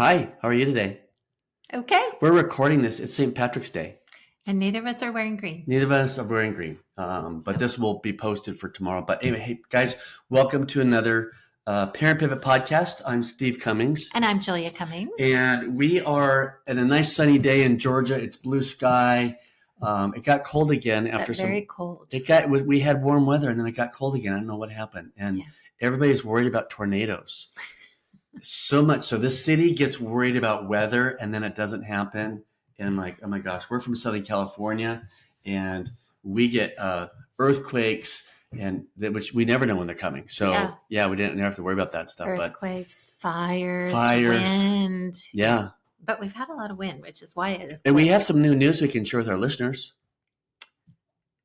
Hi, how are you today? Okay. We're recording this. It's St. Patrick's Day. And neither of us are wearing green. Neither of us are wearing green, but this will be posted for tomorrow. But anyway, hey, guys, welcome to another Parent Pivot podcast. I'm Steve Cummings. And I'm Julia Cummings. And we are at a nice sunny day in Georgia. It's blue sky. It got cold again after very cold. We had warm weather and then it got cold again. I don't know what happened. And everybody's worried about tornadoes. So much. So this city gets worried about weather and then it doesn't happen. And I'm like, oh my gosh, we're from Southern California and we get earthquakes which we never know when they're coming. So we didn't have to worry about that stuff. Earthquakes, fires, wind. Yeah. But we've had a lot of wind, which is why it is cold. And we have some new news we can share with our listeners.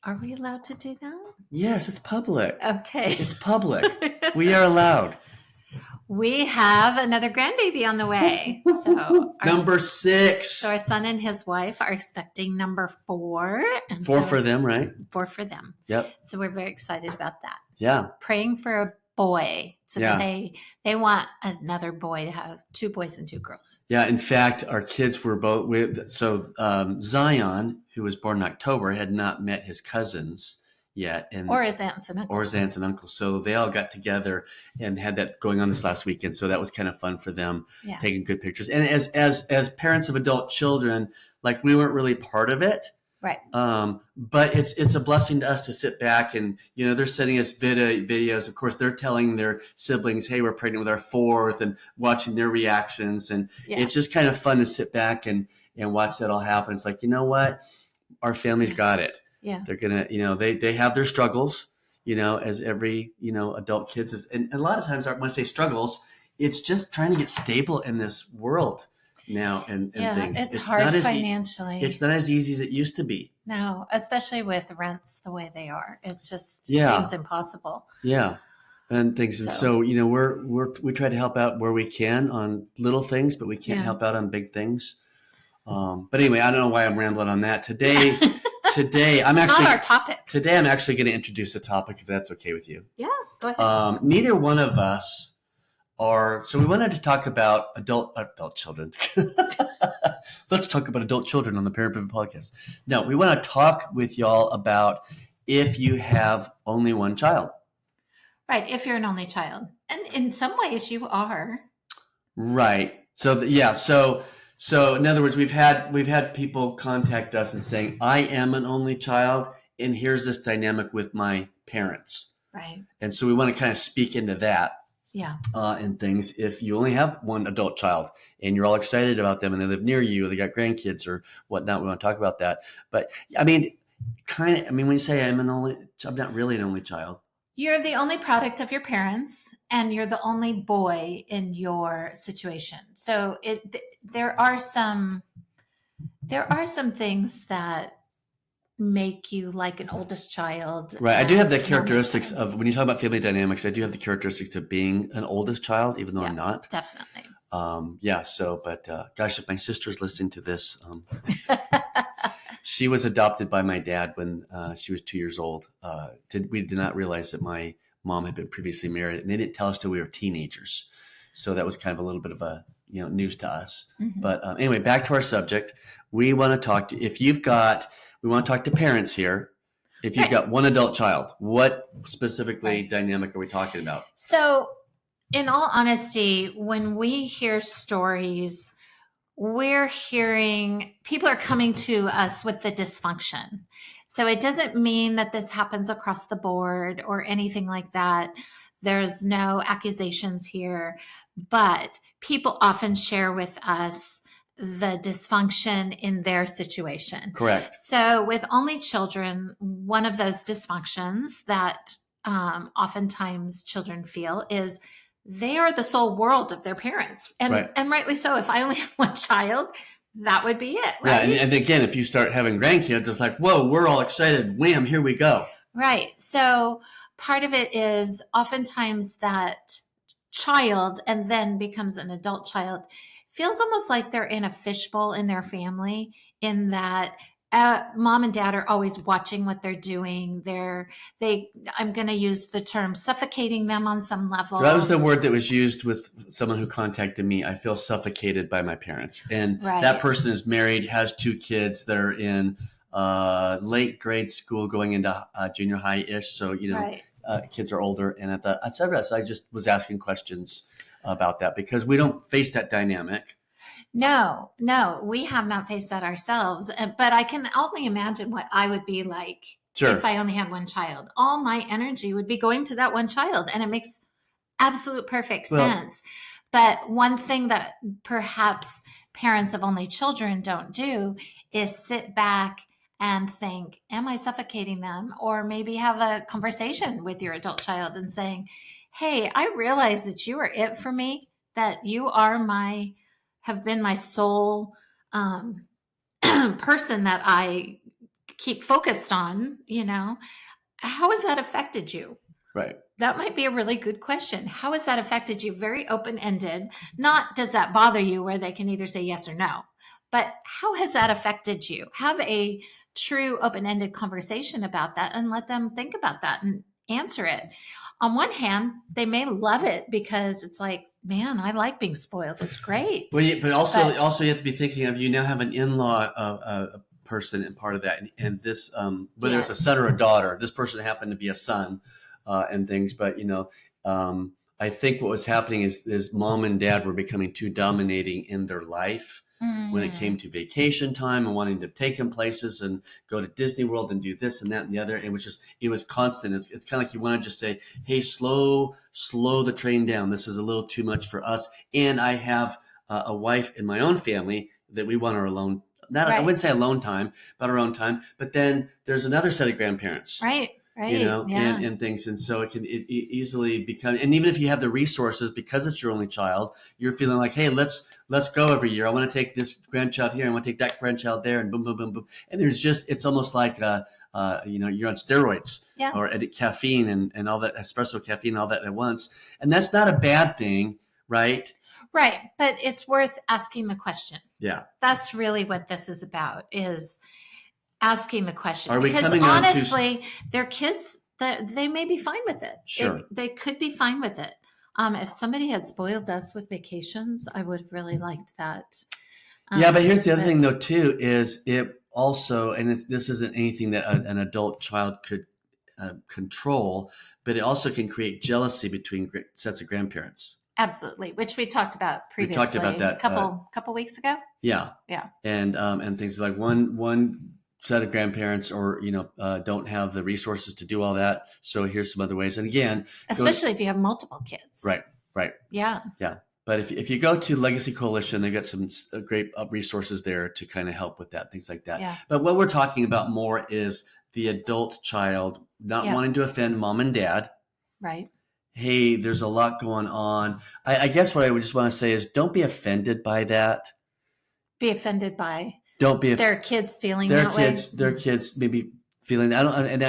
Are we allowed to do that? Yes, it's public. Okay. It's public. We are allowed. We have another grandbaby on the way. So number 6. So our son and his wife are expecting number 4. And 4 for them, right? 4 for them. Yep. So we're very excited about that. Yeah. Praying for a boy. So they want another boy to have 2 boys and 2 girls. Yeah. In fact, our kids were both Zion, who was born in October, had not met his cousins yet, or his aunts and uncles. So they all got together and had that going on this last weekend. So that was kind of fun for them, taking good pictures. And as parents of adult children, like we weren't really part of it, right? But it's a blessing to us to sit back and they're sending us videos. Of course, they're telling their siblings, "Hey, we're pregnant with our 4th," and watching their reactions. And it's just kind of fun to sit back and watch that all happen. It's like, you know what, our family's got it. Yeah. They're going to, they have their struggles, as every, adult kids is. And a lot of times when I say struggles, it's just trying to get stable in this world now and things. It's hard financially. It's not as easy as it used to be. No, especially with rents the way they are. It just seems impossible. Yeah. And things. And so, we try to help out where we can on little things, but we can't help out on big things. But anyway, I don't know why I'm rambling on that today. Not our topic. Today, I'm actually going to introduce a topic, if that's okay with you. Yeah, go ahead. Neither one of us are. So we wanted to talk about adult children. Let's talk about adult children on the Parent Pivot podcast. No, we want to talk with y'all about if you have only one child. Right, if you're an only child, and in some ways you are. Right. So So in other words, we've had people contact us and saying, I am an only child, and here's this dynamic with my parents. Right. And so we want to kind of speak into that. Yeah. And things. If you only have one adult child and you're all excited about them and they live near you, or they got grandkids or whatnot, we want to talk about that. But when you say I'm not really an only child. You're the only product of your parents, and you're the only boy in your situation. So there are some things that make you like an oldest child. Right. I do have the characteristics of, when you talk about family dynamics, I do have the characteristics of being an oldest child, even though I'm not. Definitely. Gosh, if my sister's listening to this, she was adopted by my dad when she was 2 years old. We did not realize that my mom had been previously married, and they didn't tell us till we were teenagers. So that was kind of a little bit of a news to us. Mm-hmm. But anyway, back to our subject. We want to talk to parents here. If you've got one adult child, what specifically dynamic are we talking about? So, in all honesty, when we hear stories, we're hearing people are coming to us with the dysfunction. So it doesn't mean that this happens across the board or anything like that. There's no accusations here, but people often share with us the dysfunction in their situation. Correct. So with only children, one of those dysfunctions that oftentimes children feel is they are the sole world of their parents. And rightly so. If I only have one child, that would be it, right? Yeah, and again, if you start having grandkids, it's like, whoa, we're all excited. Wham, here we go. Right. So part of it is oftentimes that child and then becomes an adult child feels almost like they're in a fishbowl in their family, in that mom and dad are always watching what they're doing. I'm going to use the term suffocating them on some That was level. the word that was used with someone who contacted me. I feel suffocated by my parents. And that Right. person is married, has 2 kids that are in late grade school going into junior high-ish. So, Right. kids are older. And at the so I just was asking questions about that because we don't face that dynamic. No, no, we have not faced that ourselves. But I can only imagine what I would be like if Sure. I only had one child. All my energy would be going to that one child. And it makes absolute perfect Well, sense. But one thing that perhaps parents of only children don't do is sit back and think, am I suffocating them? Or maybe have a conversation with your adult child and saying, hey, I realize that you are it for me, that you are have been my sole person that I keep focused on, how has that affected you? right. That might be a really good question. How has that affected you? Very open ended. Not does that bother you, where they can either say yes or no, but how has that affected you? Have a true open ended conversation about that and let them think about that and answer it. On one hand, they may love it because it's like, man, I like being spoiled. It's great. Well, but But also you have to be thinking of you now have an in-law person and part of that, and this whether it's a yes, son or a daughter, this person happened to be a son and things, but I think what was happening is mom and dad were becoming too dominating in their life when it came mm, to vacation time and wanting to take them places and go to Disney World and do this and that and the other. It was constant. It's kind of like you want to just say, hey, slow the train down. This is a little too much for us. And I have a wife in my own family that we want our alone. Not, I right, wouldn't say alone time, but our own time. But then there's another set of grandparents, right, right. Yeah, and things. And so it easily become, and even if you have the resources, because it's your only child, you're feeling like, hey, let's go every year. I want to take this grandchild here. I want to take that grandchild there, and boom, boom, boom, boom. And it's almost like, you're on steroids yeah, or caffeine and all that espresso caffeine, and all that at once. And that's not a bad thing, right? right. But it's worth asking the question. Yeah. That's really what this is about, is asking the question, Are we because coming on to, honestly their kids, that they may be fine with it. sure. They could be fine with it. If somebody had spoiled us with vacations, I would have really liked that. Yeah, but here's the other But thing though too is it also, and this isn't anything that an adult child could control, but it also can create jealousy between sets of grandparents. absolutely, which we talked about We talked about previously, a that. couple weeks ago. Yeah, Yeah, and things like one set of grandparents or don't have the resources to do all that. So here's some other ways. And again, go especially if you have multiple kids. right, right. Yeah, Yeah. But if you go to Legacy Coalition, they've got some great resources there to kind of help with that, things like that. yeah, But what we're talking about more is the adult child not yeah, wanting to offend mom and dad. right. Hey, there's a lot going on. I guess what I would just want to say is don't be offended by that. Be offended by Don't be their kids feeling that way. their kids maybe feeling. I don't, and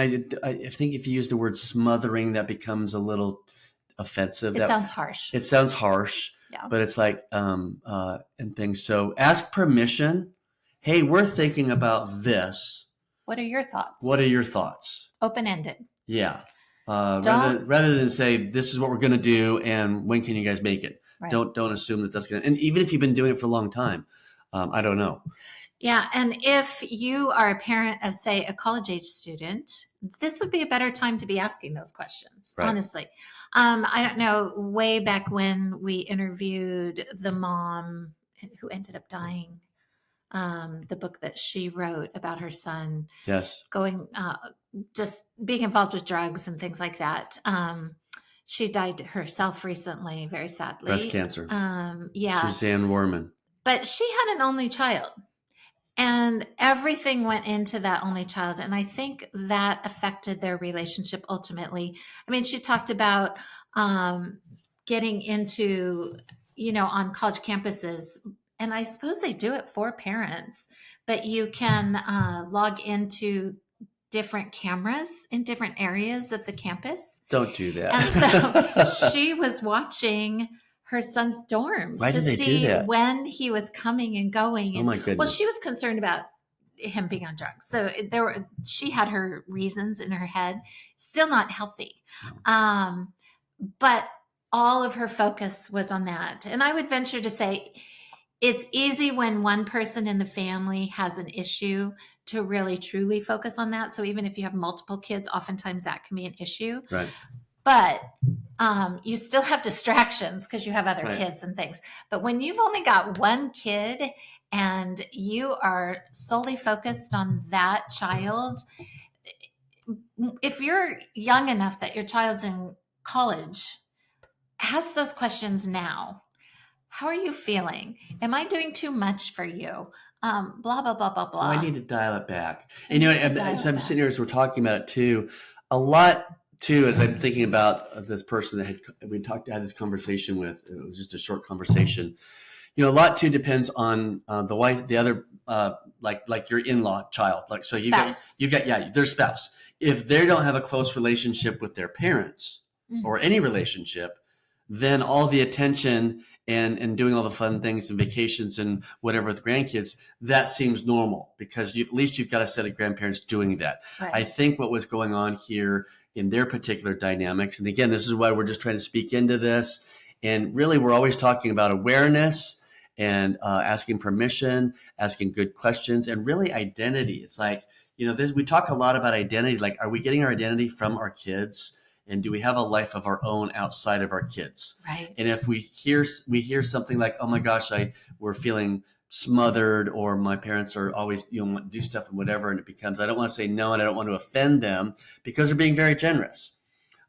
I think if you use the word smothering, that becomes a little offensive. It sounds harsh. It sounds harsh, Yeah. but it's like and things. So ask permission. Hey, we're thinking about this. What are your thoughts? What are your thoughts? Open ended. Yeah. Don't Rather than say this is what we're going to do and when can you guys make it? right. Don't assume that that's going to. And even if you've been doing it for a long time, I don't know. Yeah, and if you are a parent of, say, a college age student, this would be a better time to be asking those questions. Right. Honestly, I don't know. Way back when we interviewed the mom who ended up dying, the book that she wrote about her son Yes. going, just being involved with drugs and things like that. She died herself recently, very sadly. Breast cancer. Yeah. Suzanne Warman. But she had an only child. And everything went into that only child. And I think that affected their relationship ultimately. I mean, she talked about getting into, on college campuses. And I suppose they do it for parents, but you can log into different cameras in different areas of the campus. Don't do that. And so she was watching her son's dorm Why to did they do see that? when he was coming and going. Oh And my goodness. well, she was concerned about him being on drugs. So she had her reasons in her head, still not healthy. But all of her focus was on that. And I would venture to say it's easy when one person in the family has an issue to really truly focus on that. So even if you have multiple kids, oftentimes that can be an issue. Right. But you still have distractions because you have other Right. kids and things. But when you've only got one kid and you are solely focused on that child, if you're young enough that your child's in college, ask those questions now. How are you feeling? Am I doing too much for you? Blah, blah, blah, blah, blah. I need to dial it back. So And, you need to as dial I'm it sitting back. here, as we're talking about it too, a lot too, as I'm thinking about this person that had this conversation with, it was just a short conversation. A lot too depends on the wife, the other, like your in-law child. Like, so Spouse. their spouse. If they don't have a close relationship with their parents or any relationship, then all the attention and doing all the fun things and vacations and whatever with grandkids, that seems normal because at least you've got a set of grandparents doing that. Right. I think what was going on here in their particular dynamics, and again, this is why we're just trying to speak into this, and really we're always talking about awareness and asking permission, asking good questions, and really identity. It's like, we talk a lot about identity. Like, are we getting our identity from our kids? And do we have a life of our own outside of our kids? Right. And if we hear something like, oh my gosh, we're feeling smothered, or my parents are always, want to do stuff and whatever. And it becomes, I don't want to say no, and I don't want to offend them because they're being very generous.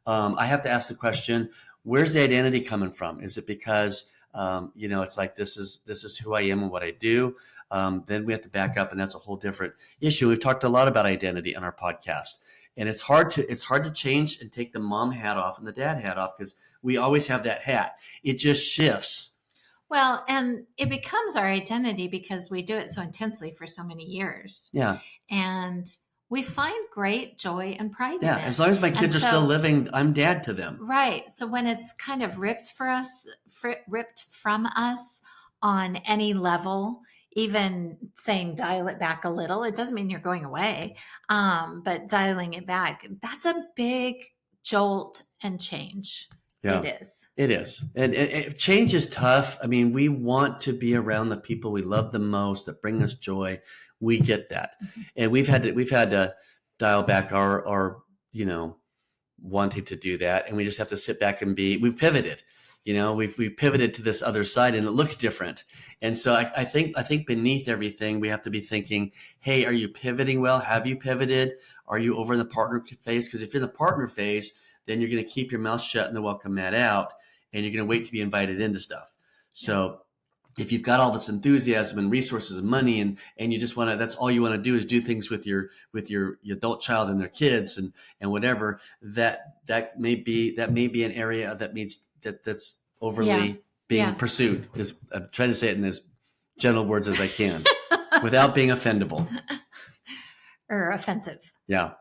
I have to ask the question, where's the identity coming from? Is it because, it's like, this is who I am and what I do? Then we have to back up, and that's a whole different issue. We've talked a lot about identity on our podcast. And it's hard to change and take the mom hat off and the dad hat off because we always have that hat. It just shifts. Well, and it becomes our identity because we do it so intensely for so many years. Yeah. And we find great joy and pride in it. As long as my kids are still living, I'm dad to them. Right. So when it's kind of ripped from us on any level, even saying dial it back a little, it doesn't mean you're going away, but dialing it back, that's a big jolt and change. Yeah, it is. It is. And change is tough. I mean, we want to be around the people we love the most that bring us joy. We get that. Mm-hmm. And we've had to dial back our wanting to do that. And we just have to sit back and we've pivoted. We've pivoted to this other side, and it looks different. And so I think beneath everything, we have to be thinking, hey, are you pivoting well? Have you pivoted? Are you over in the partner phase? Because if you're in the partner phase, then you're going to keep your mouth shut and the welcome mat out, and you're going to wait to be invited into stuff. So if you've got all this enthusiasm and resources and money, and you just want to, that's all you want to do is do things with your adult child and their kids and whatever, that may be an area that needs that's overly being pursued. I'm trying to say it in as gentle words as I can without being offendable or offensive. Yeah.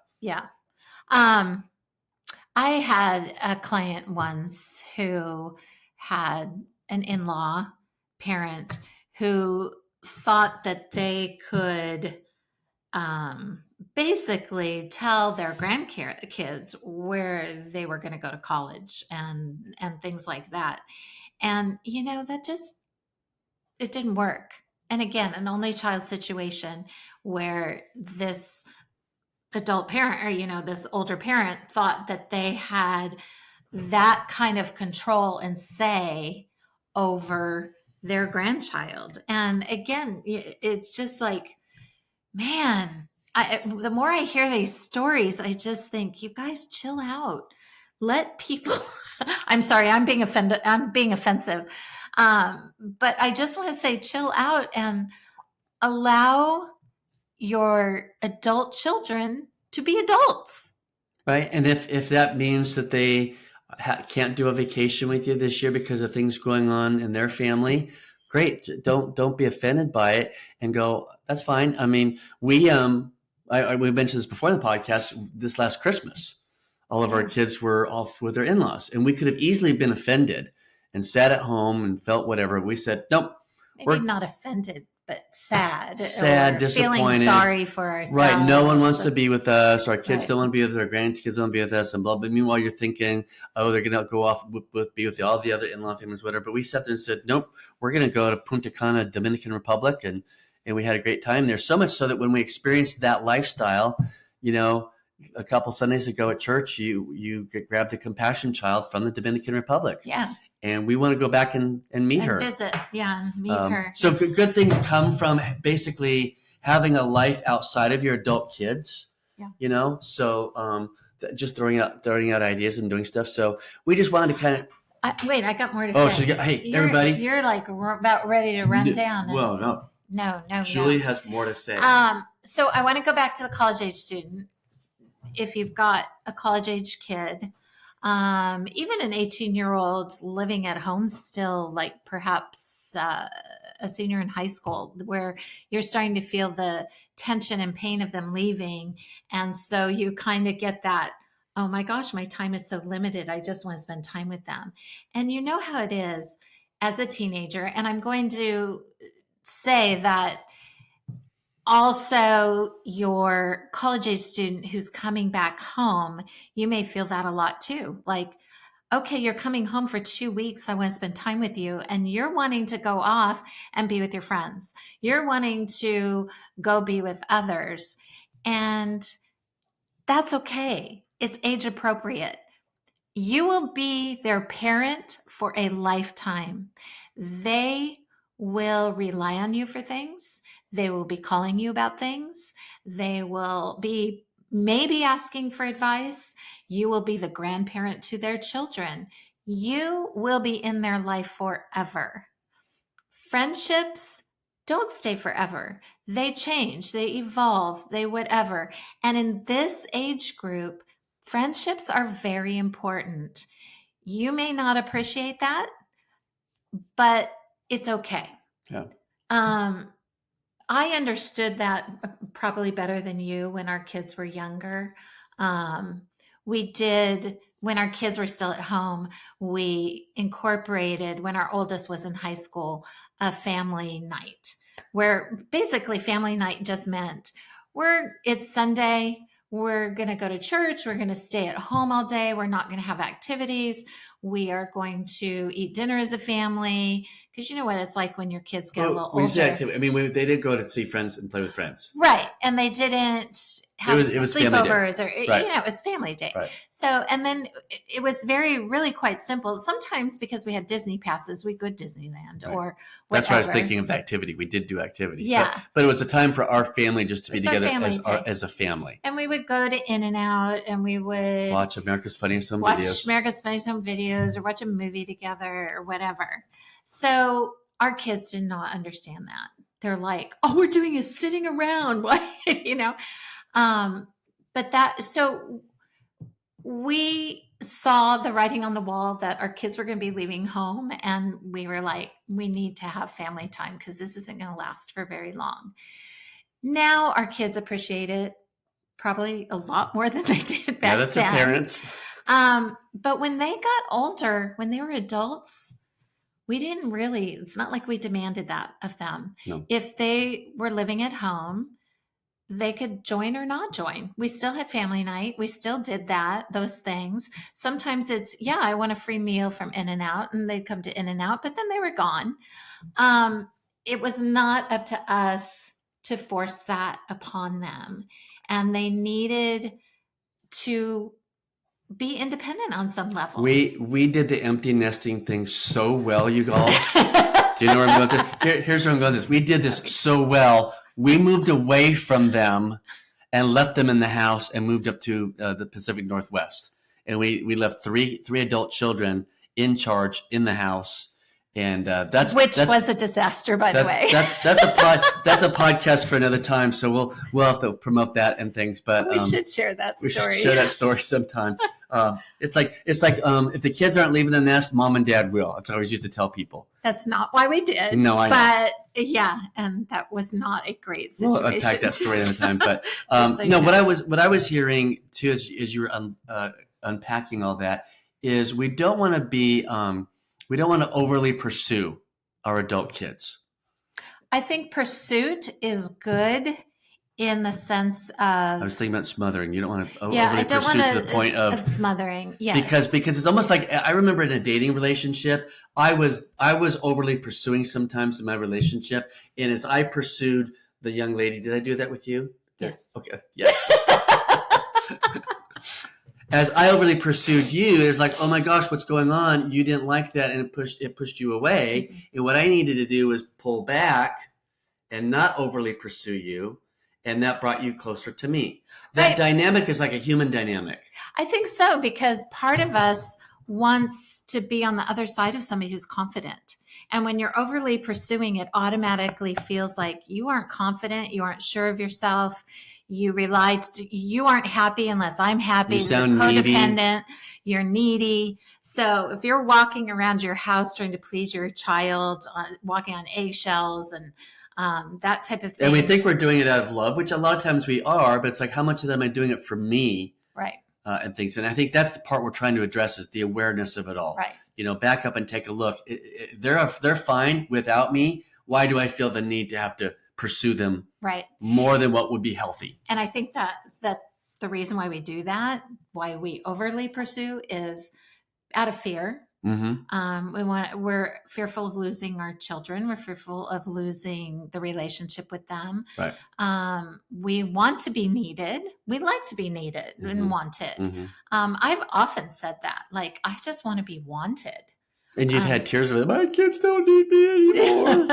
I had a client once who had an in-law parent who thought that they could basically tell their grandkids where they were going to go to college and things like that. And, that just, it didn't work. And again, an only child situation where this adult parent or, this older parent thought that they had that kind of control and say over their grandchild. And again, it's just like, man, the more I hear these stories, I just think, you guys chill out. Let people, I'm sorry, I'm being offended. I'm being offensive. But I just want to say, chill out and allow your adult children to be adults. Right. And if that means that they can't do a vacation with you this year because of things going on in their family, great. Don't be offended by it and go, that's fine. I mean, we mentioned this before in the podcast, this last Christmas, all of our kids were off with their in-laws, and we could have easily been offended and sat at home and felt whatever. We said, nope. Maybe not offended, but sad, Sad, or feeling disappointed. sorry for ourselves. Right. No one wants to be with us. Our kids Right. don't want to be with us. Our grandkids don't want to be with us. And blah, blah. Meanwhile, you're thinking, oh, they're going to go off be with all the other in-law families, whatever. But we sat there and said, nope, we're going to go to Punta Cana, Dominican Republic. And we had a great time there. So much so that when we experienced that lifestyle, a couple Sundays ago at church, you grabbed the compassion child from the Dominican Republic. Yeah. And we want to go back and meet her. Visit. Yeah. And meet her. So good things come from basically having a life outside of your adult kids. Yeah. So just throwing out ideas and doing stuff. So we just wanted to kind of. I got more to say. Hey, everybody. You're like about ready to run down. Well, no. No. Julie has more to say. So I want to go back to the college age student. If you've got a college age kid, even an 18-year-old living at home still, like perhaps a senior in high school, where you're starting to feel the tension and pain of them leaving. And so you kind of get that, oh my gosh, my time is so limited. I just want to spend time with them. And you know how it is as a teenager. And I'm going to say that also your college age student who's coming back home, you may feel that a lot too. Like, okay, you're coming home for 2 weeks. I want to spend time with you. And you're wanting to go off and be with your friends. You're wanting to go be with others. And that's okay. It's age appropriate. You will be their parent for a lifetime. They will rely on you for things. They will be calling you about things. They will be maybe asking for advice. You will be the grandparent to their children. You will be in their life forever. Friendships don't stay forever. They change, they evolve, they whatever. And in this age group, friendships are very important. You may not appreciate that, but it's okay. Yeah. I understood that probably better than you when our kids were younger. We did, when our kids were still at home, we incorporated, when our oldest was in high school, a family night, where basically family night just meant it's Sunday, we're going to go to church, we're going to stay at home all day, we're not going to have activities, we are going to eat dinner as a family, because you know what it's like when your kids get a little older. They didn't go to see friends and play with friends. Right. And they didn't have sleepovers or, right. It was family day. Right. So, and then it was really quite simple. Sometimes because we had Disney passes, we'd go to Disneyland or whatever. That's why I was thinking of the activity. We did do activity. Yeah. But it was a time for our family just to be together as a family. And we would go to In-N-Out and we would watch America's Funniest Home Videos or watch a movie together or whatever. So our kids did not understand that. They're like, all we're doing is sitting around. What? So we saw the writing on the wall that our kids were going to be leaving home. And we were like, we need to have family time because this isn't going to last for very long. Now our kids appreciate it probably a lot more than they did back then. That's their parents. But when they got older, when they were adults, we didn't really, it's not like we demanded that of them. No. If they were living at home, they could join or not join. We still had family night. We still did those things. Sometimes it's, I want a free meal from In-N-Out, and they'd come to In-N-Out, but then they were gone. It was not up to us to force that upon them. And they needed to be independent on some level. We did the empty nesting thing so well, you all. Do you know where I'm going with this? Here's where I'm going with this. We did this so well. We moved away from them and left them in the house and moved up to the Pacific Northwest. And we left three adult children in charge in the house. And that's was a disaster, by the way. That's a podcast for another time. So we'll have to promote that and things. But we should share that story. We should share that story sometime. It's like if the kids aren't leaving the nest, mom and dad will. That's what I always used to tell people. That's not why we did. No, I know. But yeah, and that was not a great situation. We'll unpack that story another time. But what I was hearing too as you were unpacking all that is we don't want to be. We don't want to overly pursue our adult kids. I think pursuit is good in the sense I of, was thinking about smothering. You don't want to yeah, I overly don't want pursue to the point of smothering. because Yes. it's almost like I remember in a dating relationship, I was overly pursuing sometimes in my relationship, and as I pursued the young lady, did I do that with you? Yes. Okay. Yes. As I overly pursued you, it's like, oh my gosh, what's going on? You didn't like that, and it pushed you away. Mhm. And what I needed to do was pull back and not overly pursue you, and that brought you closer to me. That Right. dynamic is like a human dynamic. I think so, because part of us wants to be on the other side of somebody who's confident. And when you're overly pursuing, it automatically feels like you aren't confident, you aren't sure of yourself, you aren't happy unless I'm happy. You You're sound needy. codependent, you're needy. So if you're walking around your house trying to please your child, walking on eggshells and that type of thing. And we think we're doing it out of love, which a lot of times we are, but it's like, how much of that am I doing it for me? Right. And things. And I think that's the part we're trying to address is the awareness of it all. Right. Back up and take a look. They're fine without me. Why do I feel the need to have to pursue them Right. more than what would be healthy? And I think that the reason why we do that, why we overly pursue, is out of fear. Mm-hmm. We're fearful of losing our children. We're fearful of losing the relationship with them. Right. We want to be needed. We like to be needed Mm-hmm. and wanted. Mm-hmm. I've often said that, like, I just want to be wanted. And you've had tears with my kids don't need me anymore.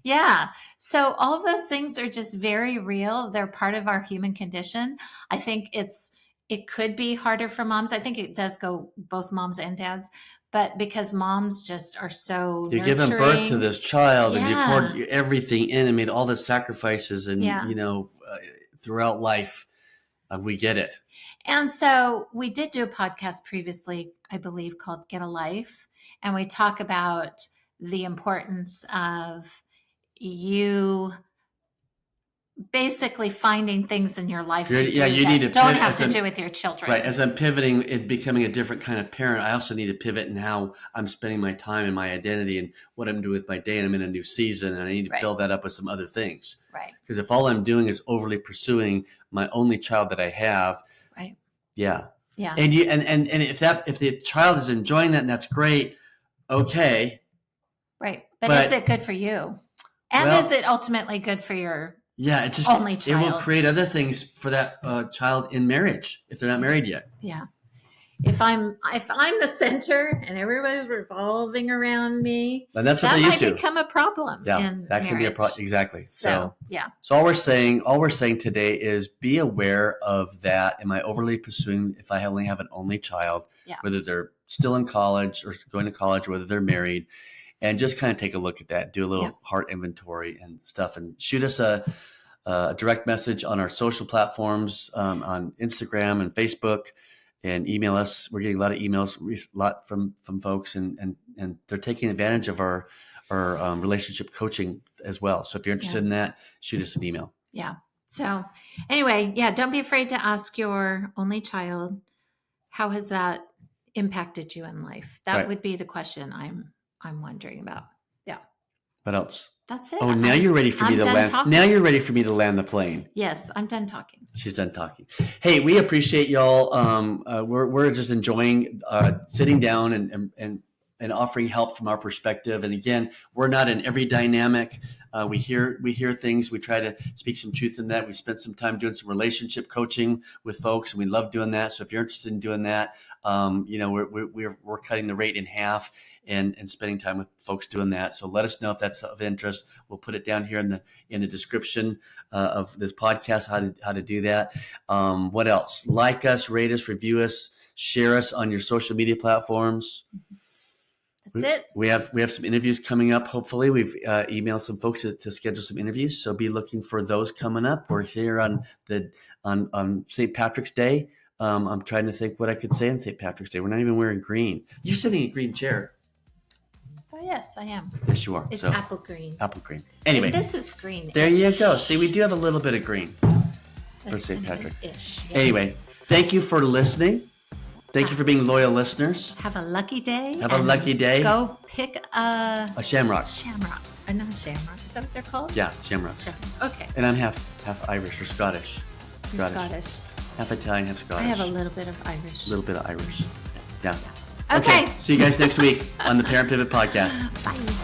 Yeah. So all of those things are just very real. They're part of our human condition. I think it could be harder for moms. I think it does go both moms and dads, but because moms just are so You're nurturing. giving birth to this child, and you Yeah. poured everything in and made all the sacrifices, and Yeah. throughout life, we get it. And so we did do a podcast previously, I believe, called Get a Life. And we talk about the importance of you basically finding things in your life to do you that need to don't pivot have as to I'm- do with your children. Right. As I'm pivoting and becoming a different kind of parent, I also need to pivot in how I'm spending my time and my identity and what I'm doing with my day. And I'm in a new season, and I need to Right. fill that up with some other things. Right. Because if all I'm doing is overly pursuing my only child that I have, Right. yeah. Yeah. And if the child is enjoying that, and that's great, okay. Right. But is it good for you? And Well, is it ultimately good for your yeah, it only it will child? create other things for that child in marriage if they're not married yet. Yeah. If I'm the center and everybody's revolving around me, And that's what that they used might to. become a problem. Yeah, in that can be a marriage. problem. Exactly. So yeah. So all we're saying today is be aware of that. Am I overly pursuing if I only have an only child, Yeah. whether they're still in college or going to college, or whether they're married, and just kind of take a look at that, do a little heart inventory and stuff, and shoot us a direct message on our social platforms, on Instagram and Facebook, and email us. We're getting a lot of emails, a lot from folks, and they're taking advantage of our relationship coaching as well. So if you're interested in that, shoot us an email. Yeah. So anyway, don't be afraid to ask your only child, how has that impacted you in life? That would be the question I'm wondering about. Yeah. What else? That's it. Oh, now you're ready for me to land. Talking. Now you're ready for me to land the plane. Yes, I'm done talking. She's done talking. Hey, we appreciate y'all. We're just enjoying sitting down and offering help from our perspective. And again, we're not in every dynamic. We hear things. We try to speak some truth in that. We spent some time doing some relationship coaching with folks, and we love doing that. So if you're interested in doing that, we're cutting the rate in half and spending time with folks doing that. So let us know if that's of interest. We'll put it down here in the description of this podcast how to do that. What else? Like us, rate us, review us, share us on your social media platforms. That's it. We have some interviews coming up. Hopefully, we've emailed some folks to schedule some interviews. So be looking for those coming up. We're here on St. Patrick's Day. I'm trying to think what I could say on St. Patrick's Day. We're not even wearing green. You're sitting in a green chair. Oh yes, I am. Yes, you are. It's so, apple green. Apple green. Anyway, and this is green. There you go. See, we do have a little bit of green for St. Patrick. Yes. Anyway, thank you for listening. Thank you for being loyal listeners. Have a lucky day. Have a lucky day. Go pick a shamrock. Shamrock. Not shamrock. Is that what they're called? Yeah, shamrocks. Okay. And I'm half Irish or Scottish. You're Scottish. Half Italian, half Scottish. I have a little bit of Irish. A little bit of Irish. Yeah. Okay. See you guys next week on the Parent Pivot Podcast. Bye.